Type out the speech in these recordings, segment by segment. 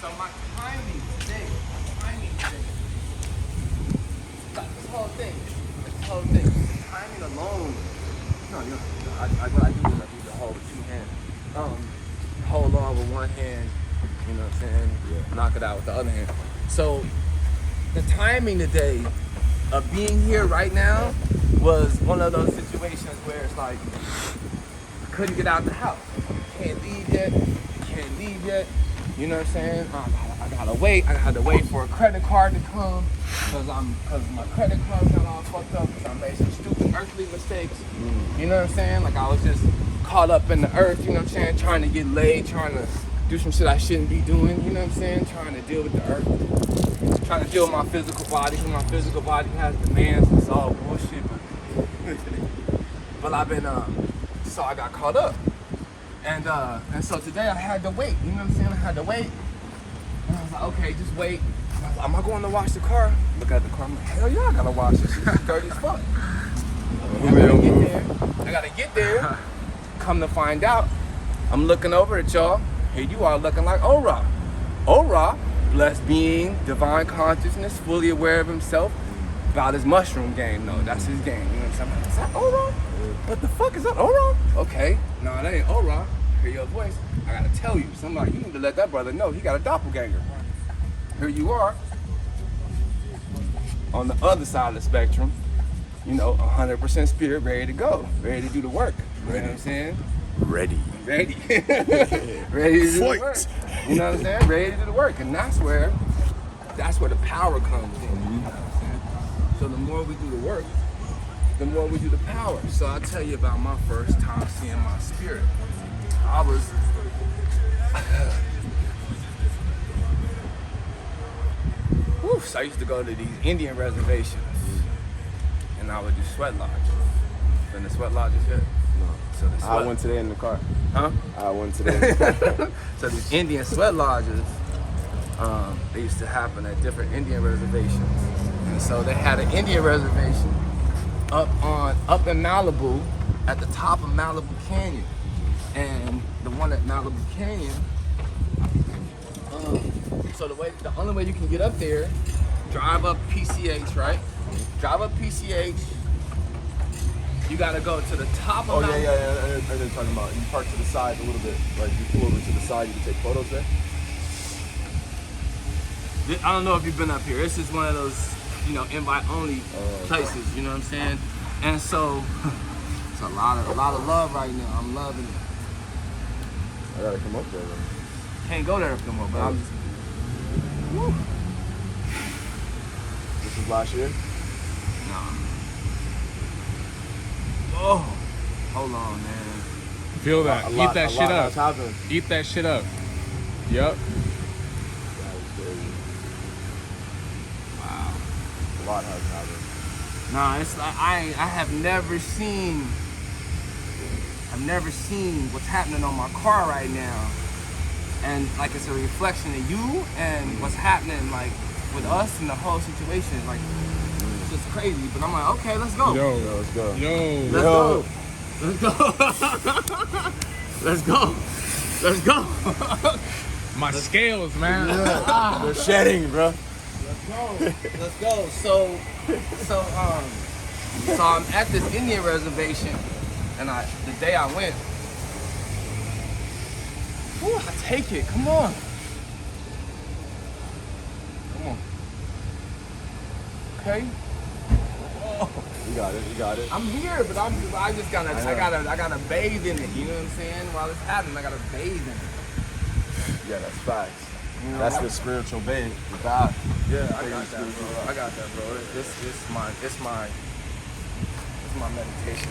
So my timing today, this whole thing, the timing alone. No, what I do is I do the whole with two hands. Hold on with one hand, you know what I'm saying? Yeah. Knock it out with the other hand. So the timing today of being here right now was one of those situations where it's like I couldn't get out the house. Can't leave yet. You know what I'm saying? I gotta wait. I had to wait for a credit card to come because my credit card got all fucked up because I made some stupid earthly mistakes. You know what I'm saying? Like I was just caught up in the earth, you know what I'm saying? Trying to get laid, trying to do some shit I shouldn't be doing, you know what I'm saying? Trying to deal with the earth, trying to deal with my physical body. My physical body has demands, it's all bullshit. But I've been, so I got caught up. And so today I had to wait, you know what I'm saying? I had to wait. And I was like, okay, just wait. I was like, am I going to wash the car? Look at the car, I'm like, hell yeah, I gotta wash this shit. It's dirty as fuck. I gotta get there. Come to find out, I'm looking over at y'all. Here you are looking like Ora. Ora, blessed being, divine consciousness, fully aware of himself, about his mushroom game. No, that's his game. You know what I'm saying? Is that Ora? What the fuck is that Ora? Okay, no, that ain't Ora. Hear your voice. I gotta tell you, somebody, you need to let that brother know he got a doppelganger. Here you are, on the other side of the spectrum, you know, 100% spirit, ready to go, ready to do the work. You know what I'm saying? Ready. Ready to do the work. You know what I'm saying? Ready to do the work. And that's where the power comes in. You know what I'm saying? So the more we do the work, the more we do the power. So I'll tell you about my first time seeing my spirit. I was so I used to go to these Indian reservations and I would do sweat lodges. Been to sweat lodges yet? No. So the sweat, I went today in the car. Huh? I went today in the car. So these Indian sweat lodges, they used to happen at different Indian reservations. And so they had an Indian reservation up in Malibu, at the top of Malibu Canyon. And the one at Malibu Canyon, so the only way you can get up there, drive up PCH, right? Drive up PCH. You gotta go to the top of Malibu. Yeah. I know you're talking about. You park to the side a little bit, like you pull over to the side, you can take photos there. I don't know if you've been up here. This is one of those, you know, invite-only places. You know what I'm saying? And so it's a lot of love right now. I'm loving it. I gotta come up there then. Can't go there no more, but I'm just. Woo. This was last year? Nah. Oh, hold on, man. Feel that. Eat that shit up. Happened. Eat that shit up. Yep. That was crazy. Wow. A lot has happened. Nah, it's like I have never seen. I've never seen what's happening on my car right now, and like it's a reflection of you and what's happening like with us and the whole situation. Like it's just crazy. But I'm like, okay, let's go. Yo, Let's go. Let's go. Let's go. Let's go. my scales, man. They're shedding, bro. Let's go. So I'm at this Indian reservation, and the day I went, whew, I take it. Come on. Okay. You got it. I'm here, but I just gotta bathe in it. You know what I'm saying? While it's happening, I gotta bathe in it. Yeah, that's facts. You know? That's the spiritual bathe. Without. Yeah, I got that, bro. It's my meditation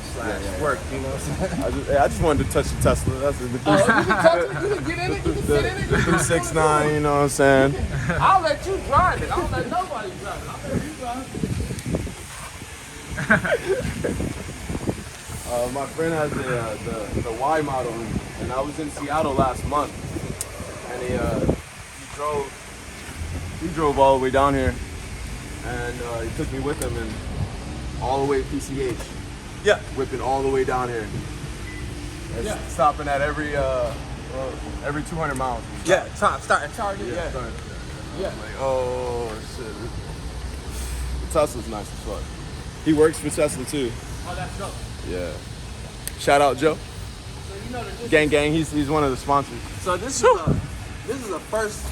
/ work. You know what I'm saying? I just wanted to touch the Tesla. That's the You can touch it. You can get in it. You can sit in it. the 369. You know what I'm saying? I'll let you drive it. I don't let nobody drive it. I'll let you drive it. My friend has the Y model, and I was in Seattle last month, and he drove all the way down here, and he took me with him, and all the way to PCH. Yeah, whipping all the way down here. And stopping at every every 200 miles. Yeah, start and charge it. Yeah. Start. Yeah. Like, oh shit. The Tesla's nice as fuck. He works for Tesla too. Oh, that's dope. Yeah. Shout out Joe. So you know that this Gang. He's one of the sponsors. So this is a first.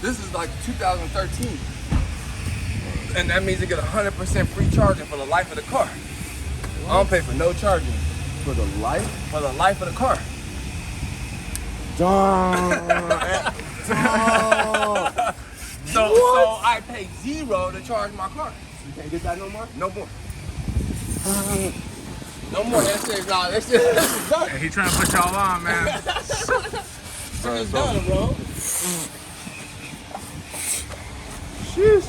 This is like 2013, and that means you get 100% free charging for the life of the car. I don't pay for no charging For the life? for the life of the car. So I pay $0 to charge my car. You can't get that no more? No more. No more. That's it. Nah, that's it. This is done. Hey, he trying to put y'all on, man. This is done, bro. Sheesh.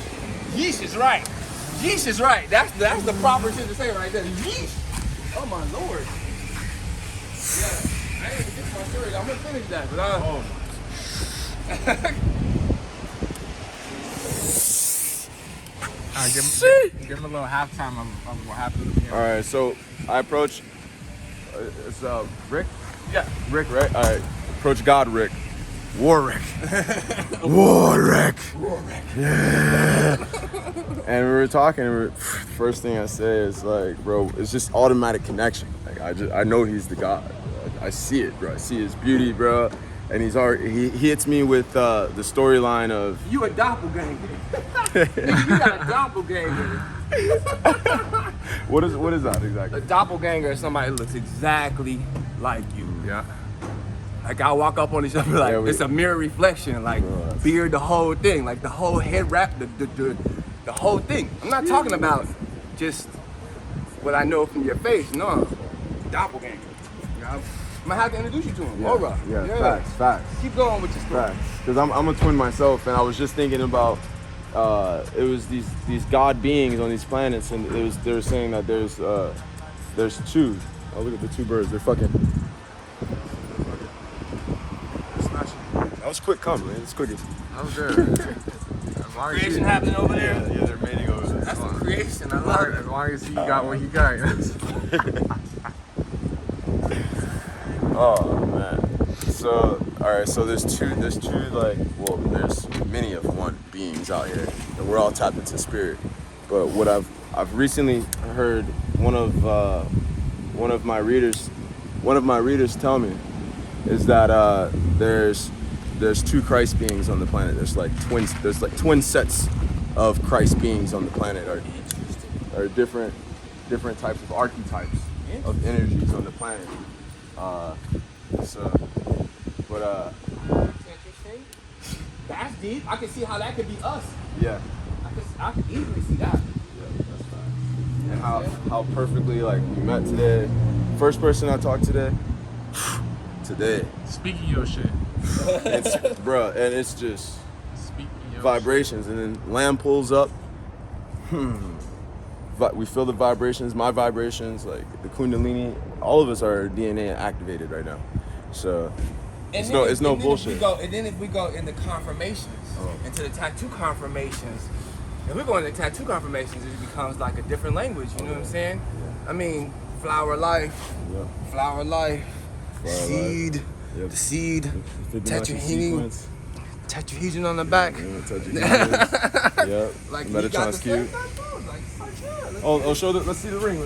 Yeesh is right. Yeesh is right. That's the proper shit to say right there. Yeesh. Oh my lord. Yeah. I ain't even get my story. I'm gonna finish that, but Give him a little halftime of what happened. All right, so I approach. It's Rick. yeah. Rick, right? All right. Approach God, Rick. Warwick. Warwick. Yeah. And we were talking. First thing I say is like, bro, it's just automatic connection. Like I know he's the God. I see it, bro. I see his beauty, bro. And he hits me with the storyline of You a doppelganger. Nigga, you got a doppelganger. what is that exactly? A doppelganger is somebody that looks exactly like you. Yeah. Like I walk up on each other like it's a mirror reflection, like beard, the whole thing, like the whole head wrap, the whole thing. I'm not talking about just what I know from your face. No, doppelganger. You know? I'm gonna have to introduce you to him. Aura. Yeah. Facts. Keep going with your story. Because I'm a twin myself, and I was just thinking about it was these god beings on these planets, and they were saying that there's two. Oh, look at the two birds. They're fucking. That was quick coming, man. It's quick. That was good. As long as Creation happening over there. Yeah, they're mating over there. That's the creation. I love it. As long as he got what he got. Oh man. So alright, so there's two like there's many of one beings out here. And we're all tapped into spirit. But what I've recently heard one of my readers tell me is that there's two Christ beings on the planet. There's like twin sets of Christ beings on the planet are different types of archetypes of energies on the planet. Interesting. That's deep. I can see how that could be us. Yeah. I could easily see that. Yeah, that's fine. And how perfectly like we met today. First person I talked today. Speaking your shit. It's bruh, and it's just Speaking your vibrations, and then Lamb pulls up. We feel the vibrations, my vibrations, like the Kundalini. All of us are DNA activated right now. So it's no bullshit. If we go into confirmations, into the tattoo confirmations, if we're going to tattoo confirmations, it becomes like a different language. You know what I'm saying? I mean, flower life, flower life, seed, the seed, tetrahedron on the back. Yep. Like Metatron's cube. Let's see the ring.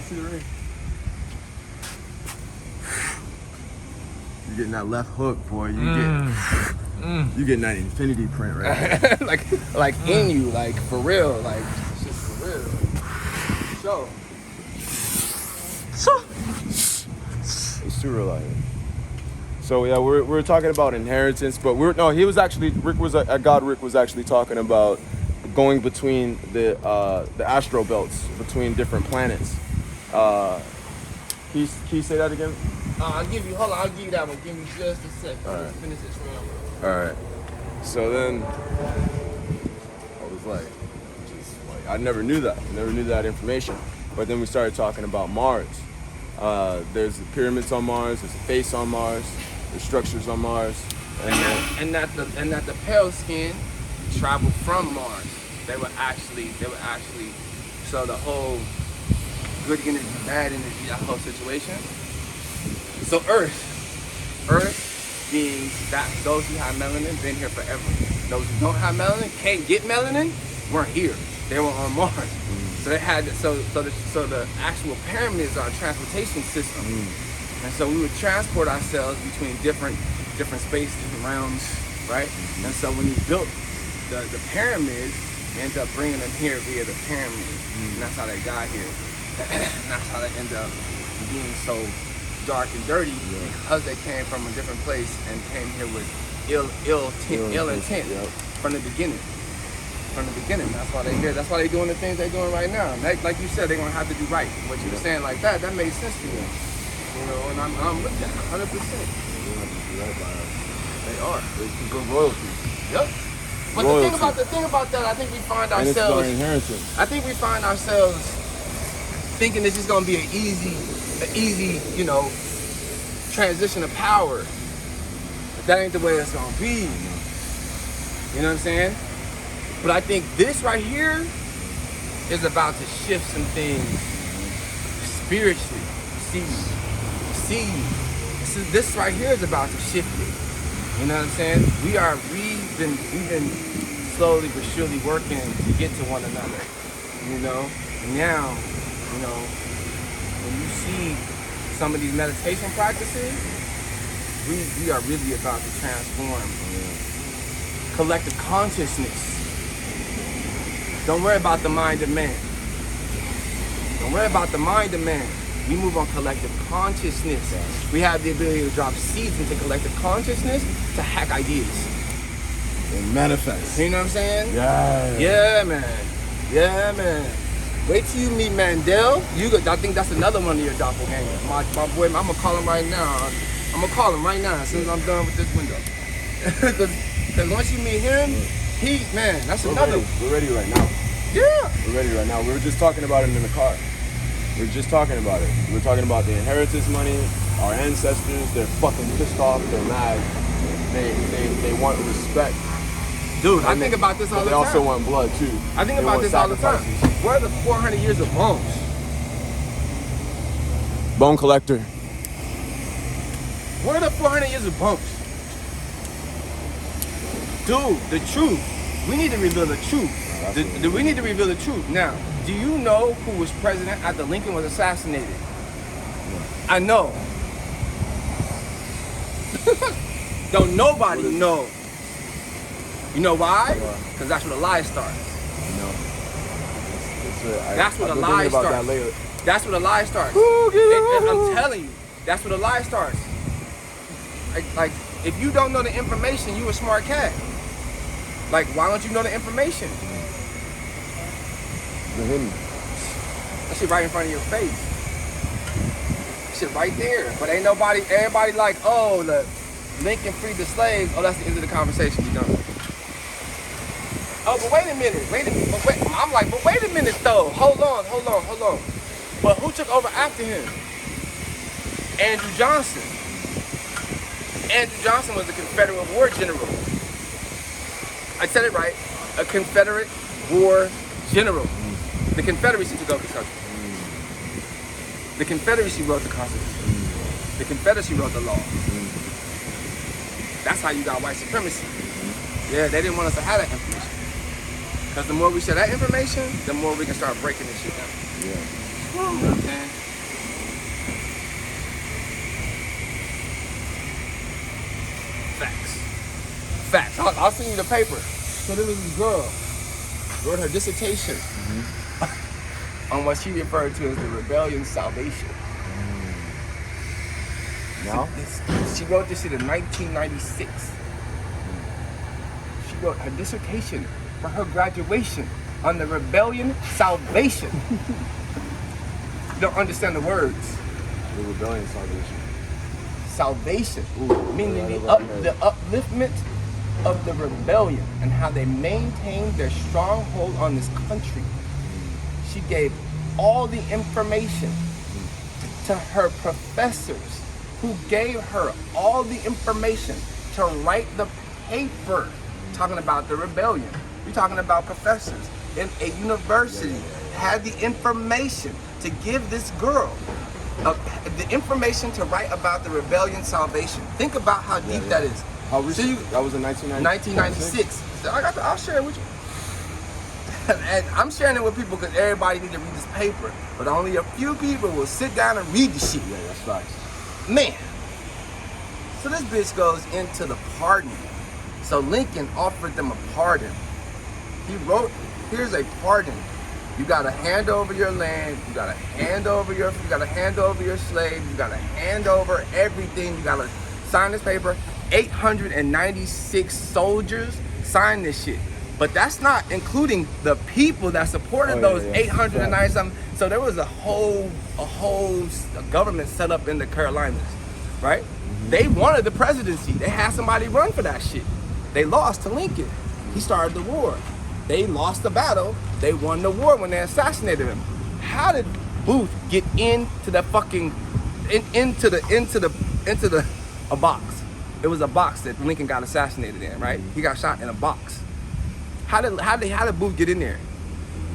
You're getting that left hook, boy. You getting that infinity print right there. like in you, like for real, like it's just for real. It's too real out here. So yeah, we're talking about inheritance, but Rick was actually talking about going between the astral belts between different planets. Can you say that again? I'll give you that one. Give me just a second. All right. Finish this round. All right. So then I was like, I never knew that. I never knew that information. But then we started talking about Mars. There's the pyramids on Mars. There's a face on Mars. There's structures on Mars. And that the pale skin traveled from Mars. They were actually so the whole good energy, bad energy, that whole situation. So Earth beings, that those who have melanin, been here forever. Those who don't have melanin, can't get melanin, weren't here. They were on Mars. So they had so the actual pyramids are a transportation system. And so we would transport ourselves between different spaces, different realms, right? And so when you built the pyramids, you ended up bringing them here via the pyramids. And that's how they got here. And that's how they ended up being so dark and dirty because they came from a different place and came here with ill intent from the beginning. From the beginning, that's why they're here. That's why they're doing the things they're doing right now. Like you said, they're gonna have to do right. What you were saying like that made sense to me. You know, and I'm with that 100%. They are. It's good royalty. Yep. But Royalty. the thing about that, I think we find And it's our ourselves. inheritance. I think we find ourselves thinking this is gonna be an easy, you know, transition of power. But that ain't the way it's gonna be. You know what I'm saying? But I think this right here is about to shift some things spiritually. See, this right here is about to shift it. You know what I'm saying? We've been slowly but surely working to get to one another. You know, and now, you know, when you see some of these meditation practices, we are really about to transform collective consciousness. Don't worry about the mind of man. Don't worry about the mind of man. We move on collective consciousness. We have the ability to drop seeds into collective consciousness to hack ideas. And manifest. You know what I'm saying? Yeah. Yeah, man. Yeah, man. Wait till you meet Mandel. I think that's another one of your doppelgangers. My boy, I'm gonna call him right now. I'm gonna call him right now as soon as I'm done with this window. Because once you meet him, that's another. We're ready right now. Yeah. We're ready right now. We were just talking about it in the car. We were just talking about it. We were talking about the inheritance money, our ancestors. They're fucking pissed off. They're mad. They want respect. Dude, I think about this all the They time. also want blood too. I think They about want this all the time. sacrifices. Where are the 400 years of bones? Bone collector. Where are the 400 years of bones? Dude, the truth. We need to reveal the truth. We need to reveal the truth. Now, do you know who was president after Lincoln was assassinated? I know. Don't nobody know. You know why? Because that's where the lies start. That's where the lie starts. That's where the lie starts. I'm telling you, that's where the lie starts. Like, if you don't know the information, you a smart cat. Like, why don't you know the information? That shit right in front of your face. That shit right there. But ain't everybody like, oh, the Lincoln freed the slaves. Oh, that's the end of the conversation. We done. Oh, but wait a minute. I'm like, but wait a minute though. Hold on. But who took over after him? Andrew Johnson. Andrew Johnson was a Confederate war general. I said it right. A Confederate war general. The Confederacy took over the country. The Confederacy wrote the Constitution. The Confederacy wrote the law. That's how you got white supremacy. Yeah, they didn't want us to have that information. Because the more we share that information, the more we can start breaking this shit down. Yeah. You know what I'm saying? Facts. I'll send you the paper. So there was this girl, wrote her dissertation on what she referred to as the rebellion salvation. Now? She wrote this shit in 1996. She wrote her dissertation for her graduation on the rebellion salvation. You don't understand the words. The rebellion salvation. Salvation, meaning the upliftment of the rebellion and how they maintained their stronghold on this country. She gave all the information to her professors who gave her all the information to write the paper talking about the rebellion. We're talking about professors in a university had the information to give this girl the information to write about the rebellion salvation. Think about how deep that is. How recent? That was in 1996. I'll share it with you. And I'm sharing it with people because everybody need to read this paper. But only a few people will sit down and read the shit. Yeah, that's facts. Man. So this bitch goes into the pardon. So Lincoln offered them a pardon. He wrote, here's a pardon. You gotta hand over your land, you gotta hand over your slaves, you gotta hand over everything, you gotta sign this paper. 896 soldiers signed this shit. But that's not including the people that supported those 890 something. So there was a whole government set up in the Carolinas, right? They wanted the presidency. They had somebody run for that shit. They lost to Lincoln. He started the war. They lost the battle. They won the war when they assassinated him. How did Booth get into the fucking into a box? It was a box that Lincoln got assassinated in, right? He got shot in a box. How did Booth get in there?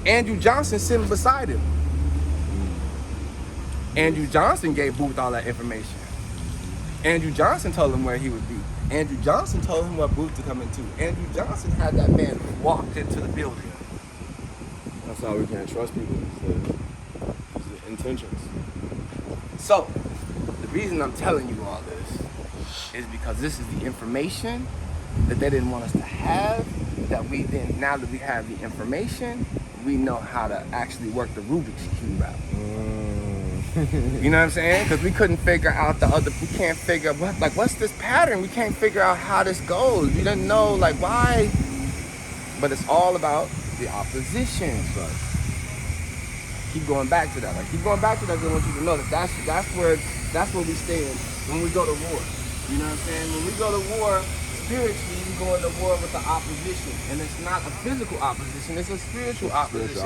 Andrew Johnson sitting beside him. Andrew Johnson gave Booth all that information. Andrew Johnson told him where he would be. Andrew Johnson told him what booth to come into. Andrew Johnson had that man walked into the building. That's how we can't trust people. It's the intentions. So, the reason I'm telling you all this is because this is the information that they didn't want us to have, that we then, now that we have the information, we know how to actually work the Rubik's Cube out. You know what I'm saying? Because we couldn't figure out we can't figure out, what's this pattern? We can't figure out how this goes. We didn't know, why. But it's all about the opposition. Right. Keep going back to that. Keep going back to that because I want you to know that that's where we stand when we go to war. You know what I'm saying? When we go to war, spiritually, we go into war with the opposition. And it's not a physical opposition, it's a spiritual opposition.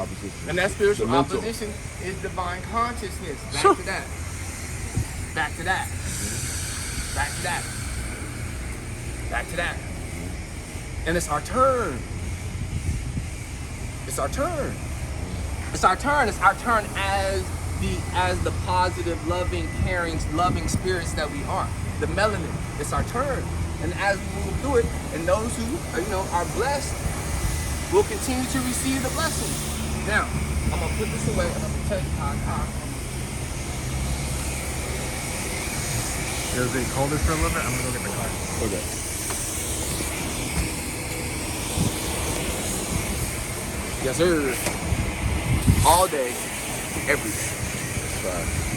And that spiritual opposition is divine consciousness. Back to that. Back to that. Back to that. Back to that. And it's our turn. It's our turn. It's our turn. It's our turn as the positive, loving, caring, loving spirits that we are. The melanin. It's our turn. And as we move through it, and those who are blessed will continue to receive the blessings. Now, I'm gonna put this away and I'm gonna tell you how. It'll be colder for a little bit. I'm gonna go get the car. Okay. Yes, sir. All day, every day. Right.